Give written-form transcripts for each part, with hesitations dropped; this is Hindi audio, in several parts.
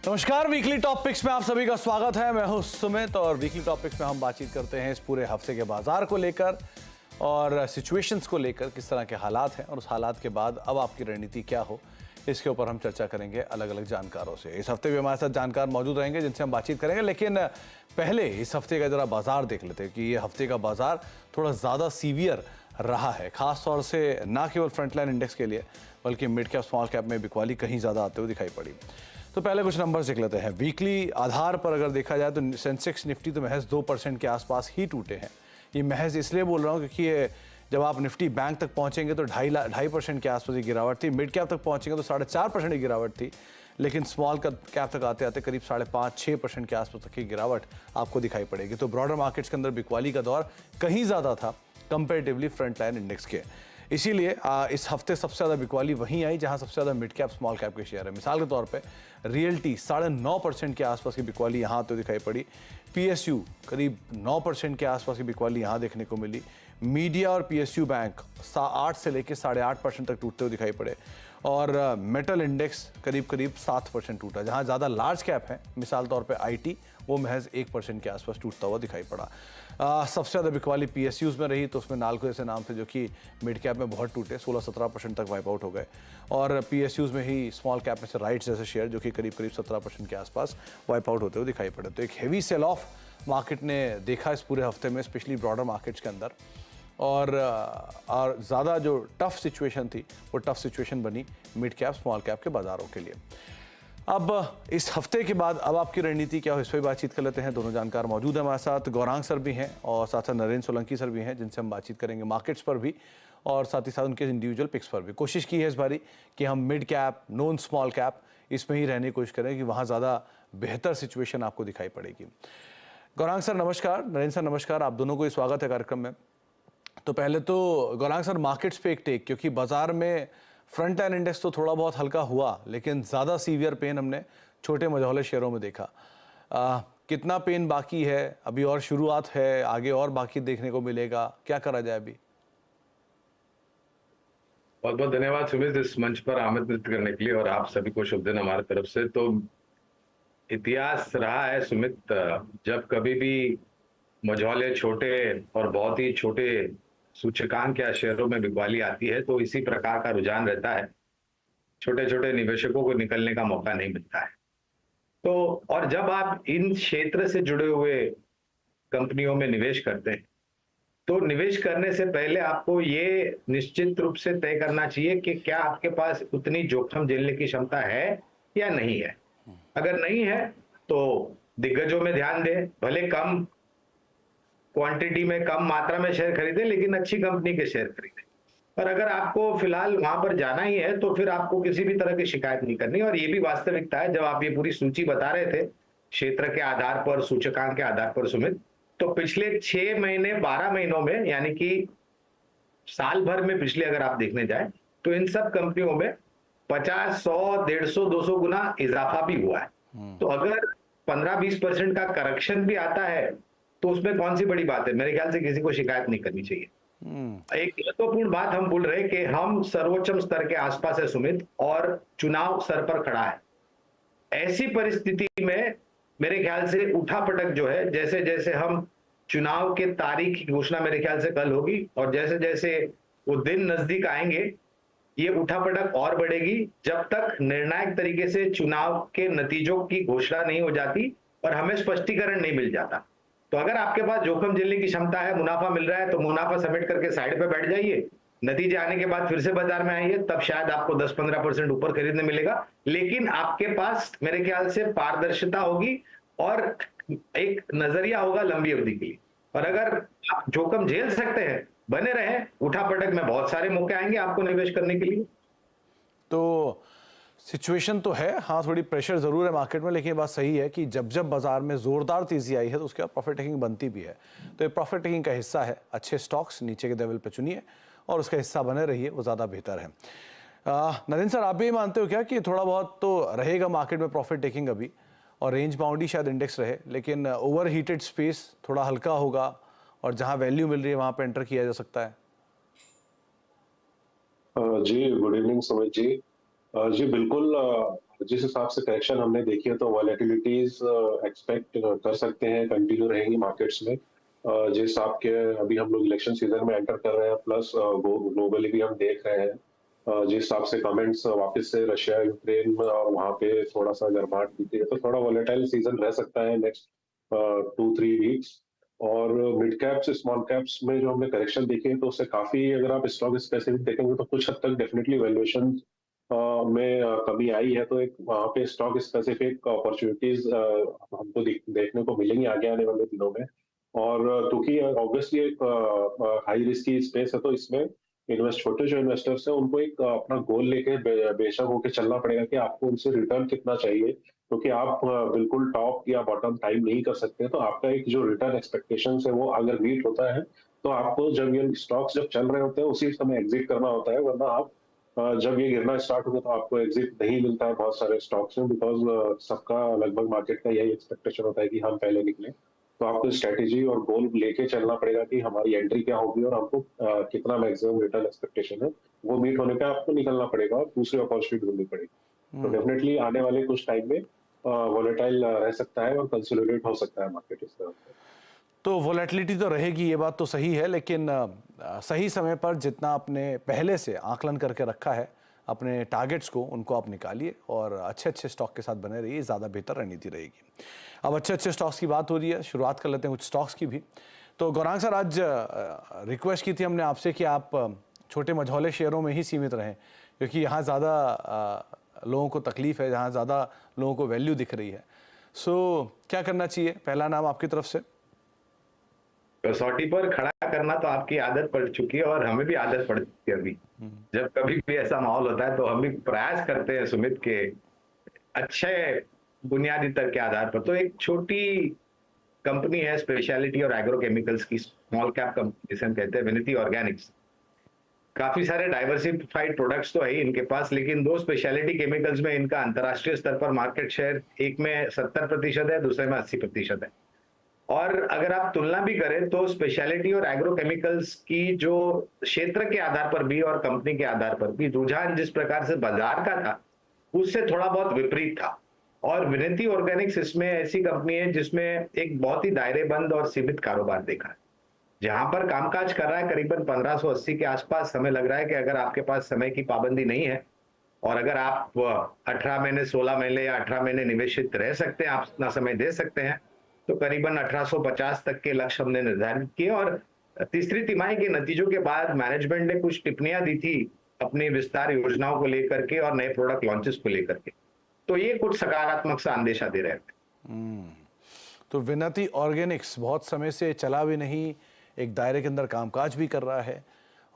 नमस्कार, वीकली टॉपिक्स में आप सभी का स्वागत है। मैं हूं सुमित और वीकली टॉपिक्स में हम बातचीत करते हैं इस पूरे हफ्ते के बाजार को लेकर और सिचुएशंस को लेकर, किस तरह के हालात हैं और उस हालात के बाद अब आपकी रणनीति क्या हो, इसके ऊपर हम चर्चा करेंगे अलग अलग जानकारों से। इस हफ्ते भी हमारे साथ जानकार मौजूद रहेंगे जिनसे हम बातचीत करेंगे, लेकिन पहले इस हफ्ते का जरा बाजार देख लेते हैं कि ये हफ्ते का बाजार थोड़ा ज़्यादा सीवियर रहा है, खास तौर से ना केवल फ्रंटलाइन इंडेक्स के लिए बल्कि मिड कैप स्मॉल कैप में बिकवाली कहीं ज़्यादा आते हुए दिखाई पड़ी। तो पहले कुछ नंबर्स देख लेते हैं। वीकली आधार पर अगर देखा जाए तो सेंसेक्स निफ्टी तो महज 2% के आसपास ही टूटे हैं। ये महज इसलिए बोल रहा हूँ क्योंकि ये जब आप निफ्टी बैंक तक पहुंचेंगे तो 2.5% के आसपास की गिरावट थी, मिड कैप तक पहुंचेंगे तो 4.5% की गिरावट थी, लेकिन स्मॉल कैप तक आते आते करीब 5.5-6% के आसपास तक की गिरावट आपको दिखाई पड़ेगी। तो ब्रॉडर मार्केट्स के अंदर बिकवाली का दौर कहीं ज़्यादा था कंपेरेटिवली फ्रंट लाइन इंडेक्स के। इसीलिए इस हफ्ते सबसे ज़्यादा बिकवाली वहीं आई जहां सबसे ज़्यादा मिड कैप स्मॉल कैप के शेयर है। मिसाल के तौर पे रियल्टी 9.5% के आसपास की बिकवाली यहाँ तो दिखाई पड़ी। पीएसयू करीब 9% के आसपास की बिकवाली यहाँ देखने को मिली। मीडिया और पीएसयू बैंक 8 से लेकर 8.5% तक टूटते हुए दिखाई पड़े और मेटल इंडेक्स करीब 7% टूटा। जहाँ ज़्यादा लार्ज कैप है, मिसाल तौर पे आईटी, वो महज 1% के आसपास टूटता हुआ दिखाई पड़ा। सबसे ज़्यादा बिकवाली पीएसयूज़ में रही, तो उसमें नाल्को ऐसे नाम थे जो कि मिड कैप में बहुत टूटे, 16-17% तक वाइप आउट हो गए। और पीएसयूज़ में ही स्मॉल कैप में से राइट्स जैसे शेयर जो कि करीब 17% के आसपास वाइप आउट होते हुए दिखाई पड़े। तो एक हेवी सेल ऑफ मार्केट ने देखा इस पूरे हफ्ते में, स्पेशली ब्रॉडर मार्केट्स के अंदर। और ज़्यादा जो टफ सिचुएशन थी वो टफ सिचुएशन बनी मिड कैप स्मॉल कैप के बाज़ारों के लिए। अब इस हफ्ते के बाद अब आपकी रणनीति क्या हो, इस पर बातचीत कर लेते हैं। दोनों जानकार मौजूद हैं हमारे साथ। गौरांग सर भी हैं और साथ साथ नरेंद्र सोलंकी सर भी हैं जिनसे हम बातचीत करेंगे मार्केट्स पर भी और साथ ही साथ उनके इंडिविजुअल पिक्स पर भी। कोशिश की है इस बारी कि हम mid cap non small cap इसमें ही रहने की कोशिश करें कि वहाँ ज़्यादा बेहतर सिचुएशन आपको दिखाई पड़ेगी। गौरांग सर नमस्कार, नरेंद्र सर नमस्कार, आप दोनों को ही स्वागत है कार्यक्रम में। तो पहले तो गौरांग सर मार्केट्स पे एक टेक, क्योंकि बाजार में फ्रंट लाइन इंडेक्स तो थोड़ा बहुत हल्का हुआ लेकिन ज़्यादा सीवियर पेन हमने छोटे मझौले शेयरों में देखा। कितना पेन बाकी है अभी, और शुरुआत है, आगे और बाकी देखने को मिलेगा, क्या करा जाए अभी? बहुत बहुत धन्यवाद सुमित इस मंच पर आमंत्रित करने के लिए और आप सभी को शुभ दिन हमारी तरफ से। तो इतिहास रहा है सुमित, जब कभी भी मझौले छोटे और बहुत ही छोटे सूचकांक या शेयरों में बिकवाली आती है तो इसी प्रकार का रुझान रहता है, छोटे छोटे निवेशकों को निकलने का मौका नहीं मिलता है। तो और जब आप इन क्षेत्र से जुड़े हुए कंपनियों में निवेश करते हैं तो निवेश करने से पहले आपको ये निश्चित रूप से तय करना चाहिए कि क्या आपके पास उतनी जोखिम झेलने की क्षमता है या नहीं है। अगर नहीं है तो दिग्गजों में ध्यान दें, भले कम क्वांटिटी में कम मात्रा में शेयर खरीदें लेकिन अच्छी कंपनी के शेयर खरीदें। और अगर आपको फिलहाल वहां पर जाना ही है तो फिर आपको किसी भी तरह की शिकायत नहीं करनी। और ये भी वास्तविकता है, जब आप ये पूरी सूची बता रहे थे क्षेत्र के आधार पर, सूचकांक के आधार पर सुमित, तो पिछले 6 महीने 12 महीनों में, यानी कि साल भर में पिछले अगर आप देखने जाए तो इन सब कंपनियों में 50, 100, 150, 200 गुना इजाफा भी हुआ है। तो अगर 15-20% का करेक्शन भी आता है तो उसमें कौन सी बड़ी बात है। मेरे ख्याल से किसी को शिकायत नहीं करनी चाहिए। एक महत्वपूर्ण बात हम बोल रहे हैं कि हम सर्वोच्च स्तर के आसपास है सुमित और चुनाव सर पर खड़ा है। ऐसी परिस्थिति में मेरे ख्याल से उठापटक जो है, जैसे जैसे हम चुनाव के तारीख की घोषणा मेरे ख्याल से कल होगी और जैसे जैसे वो दिन नजदीक आएंगे ये उठापटक और बढ़ेगी, जब तक निर्णायक तरीके से चुनाव के नतीजों की घोषणा नहीं हो जाती और हमें स्पष्टीकरण नहीं मिल जाता। तो अगर आपके पास जोखिम झेलने की क्षमता है, मुनाफा मिल रहा है, तो मुनाफा समेट करके साइड पे बैठ जाइए। नतीजे आने के बाद फिर से बाजार में आइए, तब शायद आपको 10-15% ऊपर खरीदने मिलेगा। लेकिन आपके पास मेरे ख्याल से पारदर्शिता होगी और एक नजरिया होगा लंबी अवधि के लिए। और अगर आप जोखिम झेल सकते हैं, बने रहें, उठापटक में बहुत सारे मौके आएंगे आपको निवेश करने के लिए। तो सिचुएशन तो है, हाँ थोड़ी प्रेशर ज़रूर है मार्केट में, लेकिन ये बात सही है कि जब जब बाजार में ज़ोरदार तेज़ी आई है तो उसके बाद प्रॉफिट टेकिंग बनती भी है। तो ये प्रॉफिट टेकिंग का हिस्सा है। अच्छे स्टॉक्स नीचे के लेवल पे चुनिए और उसका हिस्सा बने रहिए, वो ज़्यादा बेहतर है। नरेंद्र सर, आप भी मानते हो क्या कि थोड़ा बहुत तो रहेगा मार्केट में प्रॉफिट टेकिंग अभी, और रेंज बाउंड ही शायद इंडेक्स रहे, लेकिन ओवर हीटेड स्पेस थोड़ा हल्का होगा और जहाँ वैल्यू मिल रही है वहाँ पर एंटर किया जा सकता है? जी गुड इवनिंग सुमित जी। जी बिल्कुल, जिस हिसाब से करेक्शन हमने देखी है तो वॉलेटिलिटीज एक्सपेक्ट कर सकते हैं कंटिन्यू रहेंगी मार्केट्स में। जिस हिसाब के अभी हम लोग इलेक्शन सीजन में एंटर कर रहे हैं, प्लस ग्लोबली भी हम देख रहे हैं जिस हिसाब से कमेंट्स वापस से रशिया यूक्रेन वहाँ पे थोड़ा सा गर्माहट दिखती है, तो थोड़ा वॉलेटाइल सीजन रह सकता है नेक्स्ट 2-3 वीक्स। और मिड कैप्स स्मॉल कैप्स में जो हमने करेक्शन देखी है तो उससे काफी, अगर आप स्टॉक स्पेसिफिक देखेंगे तो कुछ हद तक डेफिनेटली वैल्यूएशन में कमी आई है, तो एक वहाँ पे स्टॉक स्पेसिफिक अपॉर्चुनिटीज हमको देखने को मिलेंगी आगे आने वाले दिनों में। और क्योंकि ऑब्वियसली एक हाई रिस्क की स्पेस है, तो इसमें छोटे जो इन्वेस्टर्स हैं उनको एक अपना गोल लेके बेशक होके चलना पड़ेगा कि आपको उनसे रिटर्न कितना चाहिए, क्योंकि आप बिल्कुल टॉप या बॉटम टाइम नहीं कर सकते। तो आपका एक जो रिटर्न एक्सपेक्टेशन है वो अगर मीट होता है तो आपको जब ये स्टॉक्स जब चल रहे होते हैं उसी समय एग्जिट करना होता है, वरना आप जब ये गिरना स्टार्ट होगा तो आपको एग्जिट नहीं मिलता है बहुत सारे स्टॉक्स में, बिकॉज सबका लगभग मार्केट का यही एक्सपेक्टेशन होता है कि हम पहले निकले। तो आपको स्ट्रेटेजी और गोल लेके चलना पड़ेगा कि हमारी एंट्री क्या होगी और हमको कितना मैक्सिमम रिटर्न एक्सपेक्टेशन है, वो मीट होने पे आपको निकलना पड़ेगा और दूसरी अपॉर्चुनिटी ढूंढनी पड़ेगी। तो डेफिनेटली आने वाले कुछ टाइम में वॉलेटाइल रह सकता है और कंसोलिडेट हो सकता है मार्केट इस तरह से। तो वोलेटिलिटी तो रहेगी, ये बात तो सही है, लेकिन सही समय पर जितना आपने पहले से आकलन करके रखा है अपने टारगेट्स को, उनको आप निकालिए और अच्छे अच्छे स्टॉक के साथ बने रहिए, ज़्यादा बेहतर रणनीति रहेगी। अब अच्छे अच्छे स्टॉक्स की बात हो रही है, शुरुआत कर लेते हैं कुछ स्टॉक्स की भी। तो गौरांग सर, आज रिक्वेस्ट की थी हमने आपसे कि आप छोटे मझौले शेयरों में ही सीमित रहें, क्योंकि यहाँ ज़्यादा लोगों को तकलीफ है, जहाँ ज़्यादा लोगों को वैल्यू दिख रही है। सो क्या करना चाहिए? पहला नाम आपकी तरफ से। कसौटी पर खड़ा करना तो आपकी आदत पड़ चुकी है और हमें भी आदत पड़ चुकी है। अभी जब कभी भी ऐसा माहौल होता है तो हम भी प्रयास करते हैं सुमित के अच्छे बुनियादी तर्क के आधार पर। तो एक छोटी कंपनी है स्पेशलिटी और एग्रोकेमिकल्स की, स्मॉल कैप कंपनी जिसे हम कहते हैं, विनती ऑर्गेनिक्स। काफी सारे डाइवर्सिफाइड प्रोडक्ट्स तो है ही इनके पास, लेकिन दो स्पेशलिटी केमिकल्स में इनका अंतरराष्ट्रीय स्तर पर मार्केट शेयर एक में 70% है, दूसरे में 80% है। और अगर आप तुलना भी करें तो स्पेशलिटी और एग्रोकेमिकल्स की जो क्षेत्र के आधार पर भी और कंपनी के आधार पर भी रुझान जिस प्रकार से बाजार का था उससे थोड़ा बहुत विपरीत था। और विनती ऑर्गेनिक्स इसमें ऐसी कंपनी है जिसमें एक बहुत ही दायरेबंद और सीमित कारोबार देखा है, जहां पर कामकाज कर रहा है करीबन 1580 के आसपास। हमें लग रहा है कि अगर आपके पास समय की पाबंदी नहीं है और अगर आप 18 महीने 16 महीने या 18 महीने निवेशित रह सकते हैं, आप अपना समय दे सकते हैं, तो करीबन 1850 तक के लक्ष्य हमने निर्धारित किए। और तीसरी तिमाही के नतीजों के बाद मैनेजमेंट ने कुछ टिप्पणियां दी थी अपनी विस्तार योजनाओं को लेकर के और नए प्रोडक्ट लॉन्चेस को लेकर के, तो ये कुछ सकारात्मक सा अंदेशा दे रहे थे। तो विनती ऑर्गेनिक्स बहुत समय से चला भी नहीं, एक दायरे के अंदर कामकाज भी कर रहा है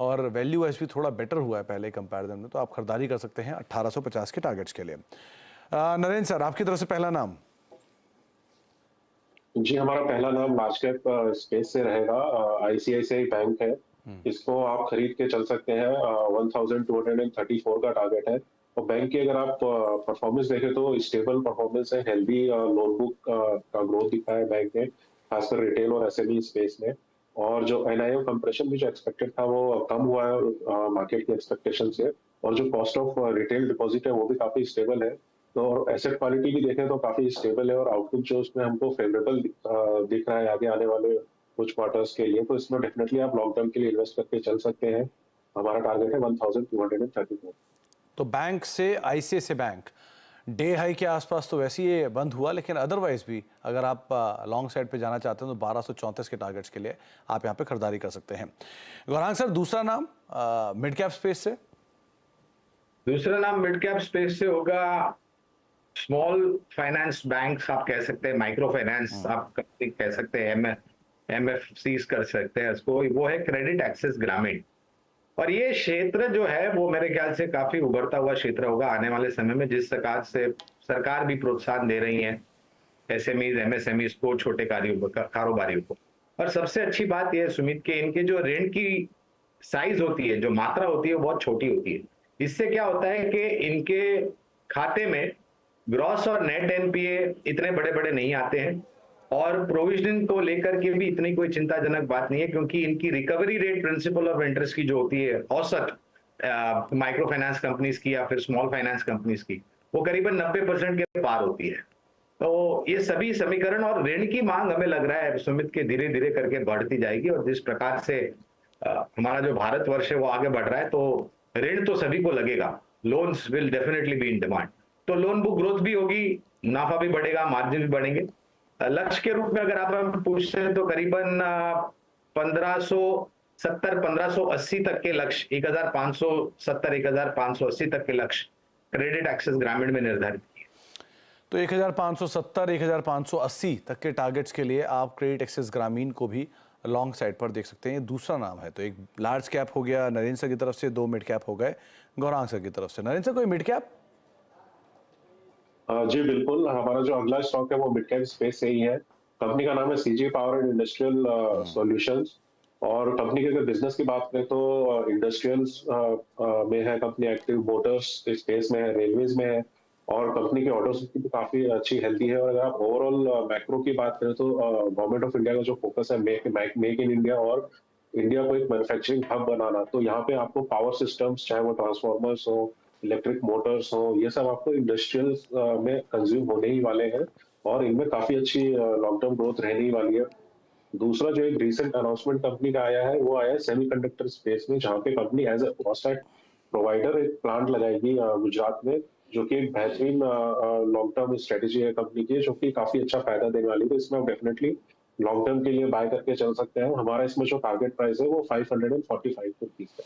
और वैल्यू वाइज भी थोड़ा बेटर हुआ है पहले कंपैरिजन में, तो आप खरीदारी कर सकते हैं 1850 के टारगेट्स के लिए। नरेंद्र सर, आपकी तरफ से पहला नाम। जी, हमारा पहला नाम लार्ज कैप स्पेस से रहेगा, आईसीआईसीआई बैंक है। इसको आप खरीद के चल सकते हैं, 1234 का टारगेट है। और बैंक की अगर आप परफॉर्मेंस देखें तो स्टेबल परफॉर्मेंस है, हेल्दी लोन बुक का ग्रोथ दिखा है बैंक ने, खासकर रिटेल और एसएमई स्पेस में। और जो एनआईएम कंप्रेशन भी जो एक्सपेक्टेड था वो कम हुआ है मार्केट की एक्सपेक्टेशन से। और जो कॉस्ट ऑफ रिटेल डिपॉजिट है वो भी काफी स्टेबल है। तो एसेट क्वालिटी भी देखें तो काफी स्टेबल है और आउटलुक जो उसमें हमको फेवरेबल दिख रहा है आगे आने वाले कुछ क्वार्टर्स के लिए। तो इसमें डेफिनेटली आप लॉन्ग टर्म के लिए इन्वेस्ट करके चल सकते हैं। हमारा टारगेट है 1234। तो बैंक से आईसीआईसीआई बैंक डे हाई के आसपास तो वैसे ही बंद हुआ, लेकिन अदरवाइज भी अगर आप लॉन्ग साइड पे जाना चाहते हैं तो 1234 के टारगेट्स के लिए आप यहाँ पे खरीदारी कर सकते हैं। गौरांग सर, दूसरा नाम मिड कैप स्पेस से। दूसरा नाम मिड कैप स्पेस से होगा स्मॉल फाइनेंस बैंक्स, आप कह सकते हैं माइक्रो फाइनेंस, आप कह सकते हैं एमएफसीज कर सकते हैं इसको। वो है क्रेडिट एक्सेस ग्रामीण। और ये क्षेत्र जो है वो मेरे ख्याल से काफी उभरता हुआ क्षेत्र होगा आने वाले समय में, जिस प्रकार से सरकार भी प्रोत्साहन दे रही है एसएमईज एमएसएमईज को, छोटे कारोबारियों को। और सबसे अच्छी बात यह है सुमित के इनके जो ऋण की साइज होती है, जो मात्रा होती है, वो बहुत छोटी होती है। इससे क्या होता है कि इनके खाते में ग्रॉस और नेट एनपीए इतने बड़े बड़े नहीं आते हैं और प्रोविजनिंग को लेकर के भी इतनी कोई चिंताजनक बात नहीं है, क्योंकि इनकी recovery rate principle of interest की जो होती है औसत माइक्रो फाइनेंस कंपनीज की या फिर स्मॉल फाइनेंस कंपनीज की, वो करीबन 90% के पार होती है। तो ये सभी समीकरण और ऋण की मांग हमें लग रहा है सुमित के धीरे धीरे करके बढ़ती जाएगी, और जिस प्रकार से हमारा जो भारतवर्ष है वो आगे बढ़ रहा है, तो ऋण तो सभी को लगेगा, loans will definitely be in demand. तो लोन बुक ग्रोथ भी होगी, मुनाफा भी बढ़ेगा, मार्जिन भी बढ़ेंगे। लक्ष्य के रूप में अगर आप हमें पूछते हैं तो करीबन 1570-1580 तक के लक्ष्य, 1570-1580 तक के लक्ष्य क्रेडिट एक्सेस ग्रामीण में निर्धारित किए। तो 1570-1580 तक के टारगेट्स के लिए आप क्रेडिट एक्सेस ग्रामीण को भी लॉन्ग साइड पर देख सकते हैं। ये दूसरा नाम है। तो एक लार्ज कैप हो गया नरेंद्र सर की तरफ से, 2 मिड कैप हो गए गौरांग सर की तरफ से। नरेंद्र सर, कोई मिड कैप? जी बिल्कुल, हमारा जो अगला स्टॉक है वो मिड कैप स्पेस से ही है। कंपनी का नाम है CG power and industrial solutions, और कंपनी के अगर बिजनेस की बात करें तो इंडस्ट्रियल्स में है कंपनी, एक्टिव मोटर्स के स्पेस में है, रेलवेज में है, और कंपनी की ऑर्डर्स की भी काफी अच्छी हेल्दी है। और अगर आप ओवरऑल मैक्रो की बात करें तो गवर्नमेंट ऑफ इंडिया का जो फोकस है मेक इन इंडिया और इंडिया को एक मैन्युफैक्चरिंग हब बनाना, तो यहाँ पे आपको पावर सिस्टम्स, चाहे वो ट्रांसफॉर्मर्स हो, इलेक्ट्रिक मोटर्स हो, ये सब आपको इंडस्ट्रियल्स में कंज्यूम होने ही वाले हैं, और इनमें काफी अच्छी लॉन्ग टर्म ग्रोथ रहने ही वाली है। दूसरा जो एक रीसेंट अनाउंसमेंट कंपनी का आया है वो आया है सेमीकंडक्टर स्पेस में, जहाँ पे company as a phosphate provider एक प्लांट लगाएगी गुजरात में, जो कि एक बेहतरीन लॉन्ग टर्म स्ट्रेटेजी है कंपनी की, जो कि काफी अच्छा फायदा देने वाली है। तो इसमें आप डेफिनेटली लॉन्ग टर्म के लिए बाय करके चल सकते हैं। हमारा इसमें जो टारगेट प्राइस है वो 545 रुपीज है।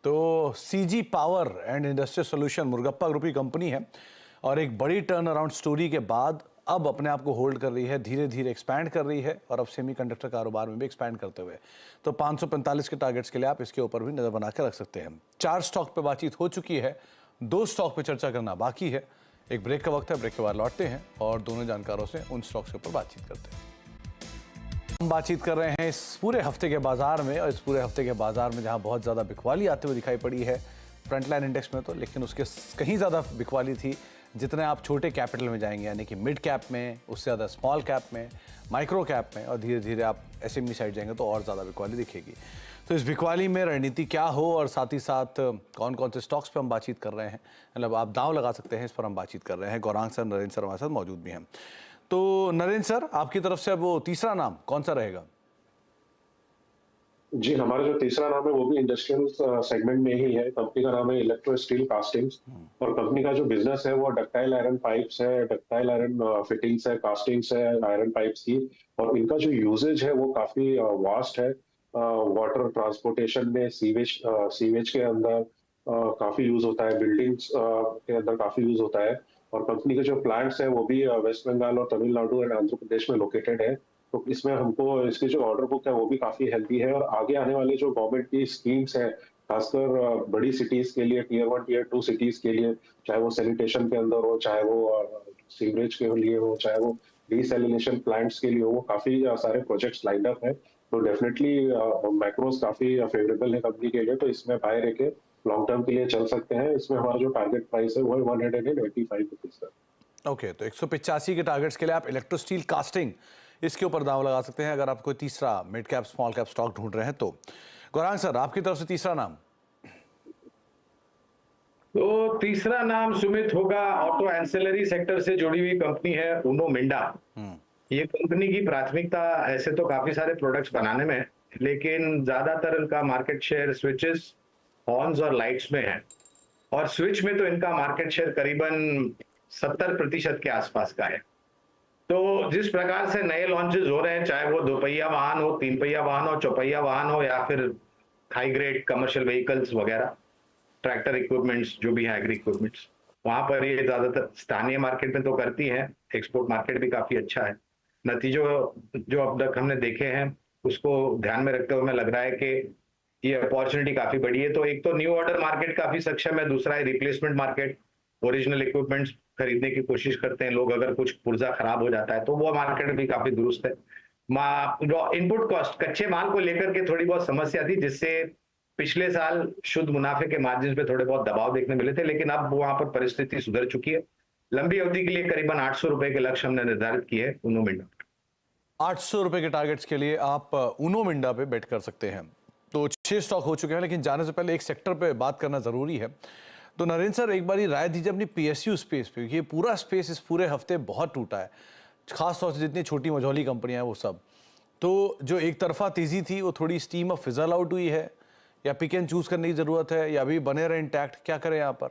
तो CG power and industrial solution Murugappa group की कंपनी है, और एक बड़ी टर्न अराउंड स्टोरी के बाद अब अपने आप को होल्ड कर रही है, धीरे धीरे एक्सपैंड कर रही है, और अब सेमीकंडक्टर कारोबार में भी एक्सपैंड करते हुए। तो 545 के टारगेट्स के लिए आप इसके ऊपर भी नजर बना के रख सकते हैं। 4 स्टॉक पे बातचीत हो चुकी है, 2 स्टॉक पे चर्चा करना बाकी है। एक ब्रेक का वक्त है, ब्रेक के बाद लौटते हैं और दोनों जानकारों से उन स्टॉक्स के ऊपर बातचीत करते हैं। हम बातचीत कर रहे हैं इस पूरे हफ्ते के बाजार में, और इस पूरे हफ्ते के बाजार में जहां बहुत ज़्यादा बिकवाली आते हुए दिखाई पड़ी है फ्रंटलाइन इंडेक्स में, तो लेकिन उसके कहीं ज़्यादा बिकवाली थी जितने आप छोटे कैपिटल में जाएंगे, यानी कि मिड कैप में, उससे ज़्यादा स्मॉल कैप में, माइक्रो कैप में, और धीरे धीरे आप एसएमई साइड जाएंगे तो और ज़्यादा बिकवाली दिखेगी। तो इस बिकवाली में रणनीति क्या हो, और साथ ही साथ कौन कौन से स्टॉक्स पे हम बातचीत कर रहे हैं, मतलब आप दांव लगा सकते हैं, इस पर हम बातचीत कर रहे हैं। गौरांग सर, नरेंद्र सर हमारे साथ मौजूद भी हैं। तो नरेंद्र सर, आपकी तरफ से अब वो तीसरा नाम कौन सा रहेगा? जी, हमारा जो तीसरा नाम है वो भी इंडस्ट्रियल सेगमेंट में ही है। कंपनी का नाम है इलेक्ट्रो स्टील कास्टिंग्स, और कंपनी का जो बिजनेस है वो डक्टाइल आयरन पाइप्स है, डक्टाइल आयरन फिटिंग्स है, कास्टिंग्स है आयरन पाइप्स की, और इनका जो यूजेज है वो काफी वास्ट है। वाटर ट्रांसपोर्टेशन में, सीवेज के अंदर काफी यूज होता है, बिल्डिंग्स के अंदर काफी यूज होता है, और कंपनी के जो प्लांट्स है वो भी वेस्ट बंगाल और तमिलनाडु और आंध्र प्रदेश में लोकेटेड है। तो इसमें हमको इसकी जो ऑर्डर बुक है वो भी काफी हेल्दी है, और आगे आने वाले जो गवर्नमेंट की स्कीम्स है, खासकर बड़ी सिटीज के लिए, टियर 1 टियर 2 सिटीज के लिए, चाहे वो सैनिटेशन के अंदर हो, चाहे वो सीवरेज के लिए हो, चाहे वो डिसैलिनेशन प्लांट्स के लिए हो, वो काफी सारे प्रोजेक्ट्स लाइंड अप है। तो डेफिनेटली मैक्रोस काफी फेवरेबल है कंपनी के लिए, तो इसमें बाय रह के लॉन्ग टर्म के लिए चल सकते हैं। इसमें हमारा जो टारगेट प्राइस है वो 185 रुपीज है। ओके, तो 185 के टारगेट्स के लिए आप इलेक्ट्रो स्टील कास्टिंग इसके ऊपर दांव लगा सकते हैं, अगर आप कोई तीसरा mid cap small cap stock ढूंढ रहे हैं तो। गौरांग सर, आपकी तरफ से तीसरा नाम? तो तीसरा नाम सुमित होगा, ऑटो एंसेलरी सेक्टर से जुड़ी हुई कंपनी है उनो मिंडा। ये कंपनी की प्राथमिकता ऐसे तो काफी सारे प्रोडक्ट्स बनाने में है, लेकिन ज्यादातर इनका मार्केट शेयर स्विचेस, हॉर्न्स और लाइट्स में है, और स्विच में तो इनका मार्केट शेयर करीबन 70% के आसपास का है। तो जिस प्रकार से नए लॉन्चेस हो रहे हैं, चाहे वो 2 पहिया वाहन हो, 3 पहिया वाहन हो, 4 पहिया वाहन हो, या फिर हाई ग्रेड कमर्शियल व्हीकल्स वगैरह, ट्रैक्टर इक्विपमेंट्स जो भी है, एग्री इक्विपमेंट्स, वहां पर ये ज्यादातर स्थानीय मार्केट में तो करती है, एक्सपोर्ट मार्केट भी काफी अच्छा है। नतीजों जो अब तक हमने देखे हैं उसको ध्यान में रखते हुए हमें लग रहा है कि ये अपॉर्चुनिटी काफी बड़ी है। तो एक तो न्यू ऑर्डर मार्केट काफी सक्षम है, दूसरा है रिप्लेसमेंट मार्केट, ओरिजिनल इक्विपमेंट्स खरीदने की कोशिश करते हैं लोग, अगर कुछ पुर्जा खराब हो जाता है तो वो मार्केट भी काफी दुरुस्त है। इनपुट कॉस्ट, कच्चे माल को लेकर के थोड़ी बहुत समस्या थी, जिससे पिछले साल शुद्ध मुनाफे के मार्जिन पे थोड़े बहुत दबाव देखने मिले थे, लेकिन अब वहां पर परिस्थिति सुधर चुकी है। लंबी अवधि के लिए करीबन 800 रुपए के लक्ष्य हमने निर्धारित किए है उनो मिंडा। 800 रुपए के टारगेट्स के लिए आप उनो मिंडा पे बेट कर सकते हैं। तो 6 स्टॉक हो चुके हैं, लेकिन जाने से पहले एक सेक्टर पे बात करना ज़रूरी है। तो नरेंद्र सर, एक बारी राय दीजिए अपनी पीएसयू स्पेस पे। ये पूरा स्पेस इस पूरे हफ्ते बहुत टूटा है, खास तौर से जितनी छोटी मझौली कंपनियां हैं वो सब। तो जो एक तरफा तेज़ी थी वो थोड़ी स्टीम अब फिजल आउट हुई है, या पिक एंड चूज़ करने की ज़रूरत है, या अभी बने रहे इंटैक्ट? क्या करें यहाँ पर?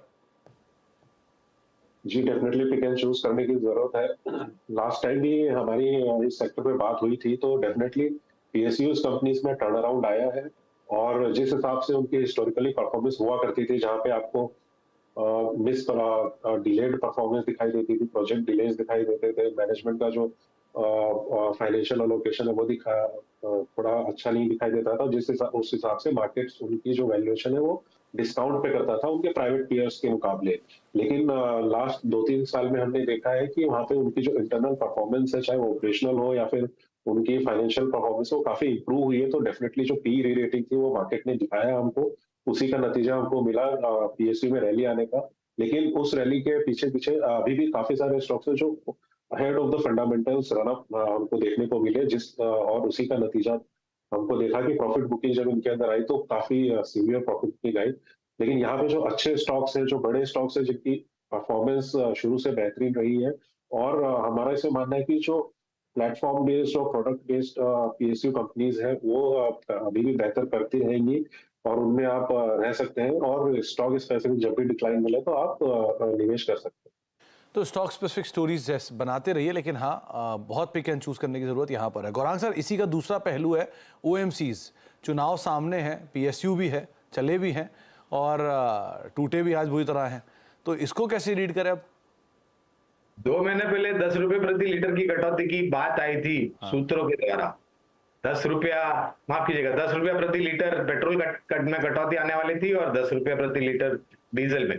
जी, डेफिनेटली पिक एंड चूज करने की जरूरत है। लास्ट टाइम भी हमारी इस सेक्टर पे बात हुई थी, तो डेफिनेटली पीएसयूज कंपनीज में टर्न अराउंड आया है। और जिस हिसाब से उनकी हिस्टोरिकली परफॉर्मेंस हुआ करती थी, जहाँ पे आपको मिस डिलेड परफॉर्मेंस दिखाई देती थी, प्रोजेक्ट डिलेज दिखाई देते थे, मैनेजमेंट का जो फाइनेंशियल अलोकेशन है वो थोड़ा अच्छा नहीं दिखाई देता था, उस हिसाब से मार्केट्स उनकी जो वैल्यूएशन है वो डिस्काउंट पे करता था उनके प्राइवेट पीयर्स के मुकाबले। लेकिन लास्ट 2-3 साल में हमने देखा है कि वहाँ पे उनकी जो इंटरनल परफॉर्मेंस है, चाहे वो ऑपरेशनल हो या फिर उनकी फाइनेंशियल परफॉर्मेंस, वो काफी इंप्रूव हुई है। तो डेफिनेटली जो पी री रेटिंग थी वो मार्केट ने दिखाया हमको, उसी का नतीजा हमको मिला पीएसयू में रैली आने का। लेकिन उस रैली के पीछे पीछे अभी भी काफी सारे स्टॉक्स हैं जो ahead of the fundamentals run up हमको देखने को मिले, और उसी का नतीजा हमको देखा कि प्रॉफिट बुकिंग जब इनके अंदर आई तो काफी सीवियर प्रॉफिट बुकिंग आई। लेकिन यहाँ पे जो अच्छे स्टॉक्स हैं, जो बड़े स्टॉक्स हैं, जिनकी परफॉर्मेंस शुरू से बेहतरीन रही है, और हमारा इसे मानना है कि जो प्लेटफॉर्म बेस्ड और प्रोडक्ट बेस्ड पीएसयू कंपनीज है वो अभी भी बेहतर करती रहेंगी, और उनमें आप रह सकते हैं। और स्टॉक स्पेसिफिक जब भी डिक्लाइन मिले तो आप निवेश कर सकते हैं। तो स्टॉक स्पेसिफिक स्टोरीज जैसे बनाते रहिए, लेकिन हाँ, बहुत पिक एंड चूज करने की जरूरत यहाँ पर है। गौरांग सर, इसी का दूसरा पहलू है ओएमसीज। चुनाव सामने है, पीएसयू भी है, चले भी हैं, और टूटे भी आज बुरी तरह हैं। तो इसको कैसे रीड करें अब? 2 महीने पहले 10 रुपए प्रति लीटर की कटौती की बात आई थी सूत्रों के द्वारा। 10 रुपया, माफ कीजिएगा, 10 रुपया प्रति लीटर पेट्रोल में कटौती आने वाली थी, और 10 रुपया प्रति लीटर डीजल में।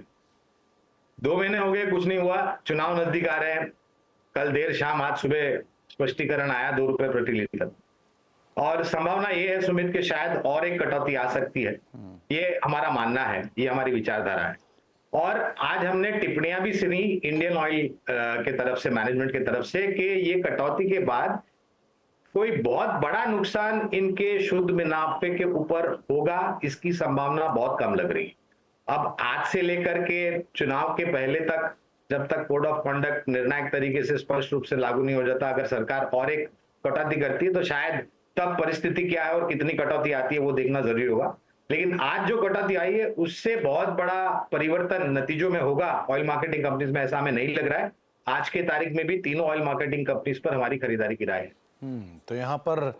2 महीने हो गए, कुछ नहीं हुआ। चुनाव नजदीक आ रहे हैं। कल देर शाम, आज सुबह स्पष्टीकरण आया 2 रुपए प्रति लीटर, और संभावना ये है सुमित के शायद और एक कटौती आ सकती है। ये हमारा मानना है, ये हमारी विचारधारा है। और आज हमने टिप्पणियां भी सुनी इंडियन ऑयल के तरफ से, मैनेजमेंट के तरफ से, कि ये कटौती के बाद कोई बहुत बड़ा नुकसान इनके शुद्ध मुनाफे के ऊपर होगा, इसकी संभावना बहुत कम लग रही है। अब आज से लेकर के चुनाव के पहले तक, जब तक कोड ऑफ कंडक्ट निर्णायक तरीके से स्पष्ट रूप से लागू नहीं हो जाता, अगर सरकार और एक कटौती करती है तो शायद तब परिस्थिति क्या है और कितनी कटौती आती है वो देखना जरूरी होगा। लेकिन आज जो कटौती आई है उससे बहुत बड़ा परिवर्तन नतीजों में होगा ऑयल मार्केटिंग कंपनीज में, ऐसा हमें नहीं लग रहा है। आज के तारीख में भी तीनों ऑयल मार्केटिंग कंपनीज पर हमारी खरीदारी की राय है। तो यहाँ पर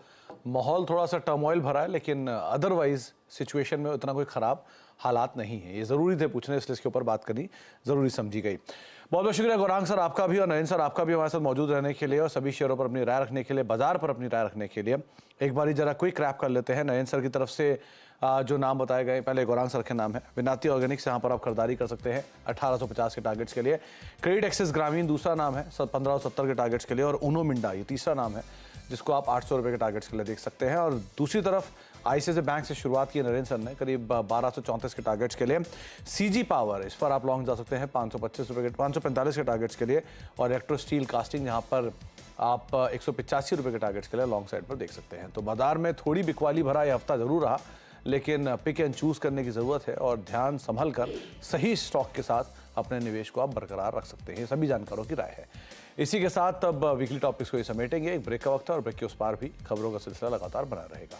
माहौल थोड़ा सा टर्मोइल भरा है, लेकिन अदरवाइज सिचुएशन में उतना कोई ख़राब हालात नहीं है। ये ज़रूरी थे पूछने, इसलिए इसके ऊपर बात करनी ज़रूरी समझी गई। बहुत बहुत शुक्रिया गौरांग सर आपका भी, और नरेंद्र सर आपका भी हमारे साथ मौजूद रहने के लिए, और सभी शेयरों पर अपनी राय रखने के लिए, बाजार पर अपनी राय रखने के लिए। एक बार जरा क्विक रैप कर लेते हैं। नरेंद्र सर की तरफ से जो नाम बताए गए, पहले गौरांग सर के नाम है। विनाती ऑर्गेनिक्स, यहाँ पर आप खरीदारी कर सकते हैं 1850 के टारगेट्स के लिए। क्रेडिट एक्सेस ग्रामीण दूसरा नाम है 1570 के टारगेट्स के लिए, और उनो मिंडा ये तीसरा नाम है जिसको आप 800 रुपये के टारगेट्स के लिए देख सकते हैं। और दूसरी तरफ आईसीआईसीआई बैंक से शुरुआत की नरेंद्र सर ने करीब 1234 के टारगेट्स के लिए। सीजी पावर, इस पर आप लॉन्ग जा सकते हैं 525 रुपये के, 545 के टारगेट्स के लिए। और इलेक्ट्रो स्टील कास्टिंग, यहाँ पर आप 185 रुपये के टारगेट्स के लिए लॉन्ग साइड पर देख सकते हैं। तो बाजार में थोड़ी बिकवाली भरा ये हफ्ता जरूर रहा, लेकिन पिक एंड चूज करने की ज़रूरत है, और ध्यान संभल कर सही स्टॉक के साथ अपने निवेश को आप बरकरार रख सकते हैं। सभी जानकारों की राय है। इसी के साथ अब वीकली टॉपिक्स को ये समेटेंगे। एक ब्रेक का वक्त है, और ब्रेक के उस पार भी खबरों का सिलसिला लगातार बना रहेगा।